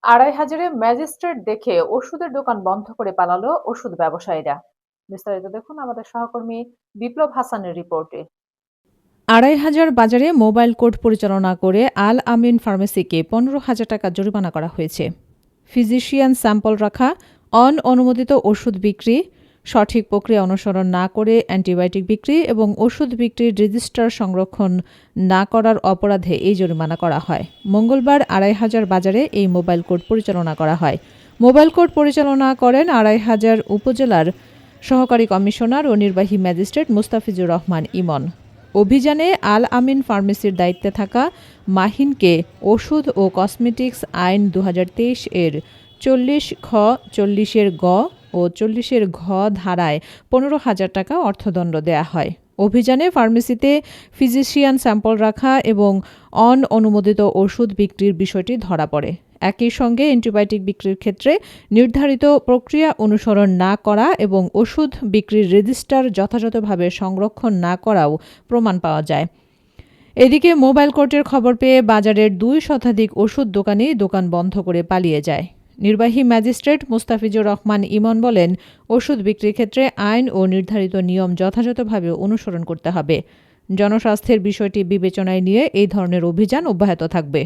২,৫০০-এ magistrate দেখে ওষুধের দোকান বন্ধ করে পালালো ওষুধ ব্যবসায়ীরা। বিস্তারিত দেখুন আমাদের সহকর্মী বিপ্লব হাসানের রিপোর্টে। ২,৫০০ বাজারে মোবাইল কোর্ট পরিচালনা করে আল আমিন ফার্মেসিকে ১৫,০০০ টাকা জরিমানা করা হয়েছে। ফিজিশিয়ান স্যাম্পল রাখা, অনুমোদিত ওষুধ বিক্রি, সঠিক প্রক্রিয়া অনুসরণ না করে অ্যান্টিবায়োটিক বিক্রি এবং ওষুধ বিক্রির রেজিস্টার সংরক্ষণ না করার অপরাধে এই জরিমানা করা হয়। মঙ্গলবার ২,৫০০ বাজারে এই মোবাইল কোর্ট পরিচালনা করা হয়। মোবাইল কোর্ট পরিচালনা করেন ২,৫০০ উপজেলার সহকারী কমিশনার ও নির্বাহী ম্যাজিস্ট্রেট মুস্তাফিজুর রহমান ইমন। অভিযানে আল আমিন ফার্মেসির দায়িত্বে থাকা মাহিনকে ওষুধ ও কসমেটিক্স আইন ২০২৩ এর ৪০ খ, ৪০ গ ও ৪০ ঘ ধারায় ১৫,০০০ টাকা অর্থদণ্ড দেয়া হয়। অভিযানে ফার্মেসিতে ফিজিশিয়ান স্যাম্পল রাখা এবং অনুমোদিত ওষুধ বিক্রির বিষয়টি ধরা পড়ে। একই সঙ্গে অ্যান্টিবায়োটিক বিক্রির ক্ষেত্রে নির্ধারিত প্রক্রিয়া অনুসরণ না করা এবং ওষুধ বিক্রির রেজিস্টার যথাযথভাবে সংরক্ষণ না করাও প্রমাণ পাওয়া যায়। এদিকে মোবাইল কোর্টের খবর পেয়ে বাজারের ২ শতাধিক ওষুধ দোকানি দোকান বন্ধ করে পালিয়ে যায়। নির্বাহী ম্যাজিস্ট্রেট মুস্তাফিজুর রহমান ইমন বলেন, ওষুধ বিক্রির ক্ষেত্রে আইন ও নির্ধারিত নিয়ম যথাযথভাবে অনুসরণ করতে হবে। জনস্বাস্থ্যের বিষয়টি বিবেচনায় নিয়ে এই ধরনের অভিযান অব্যাহত থাকবে।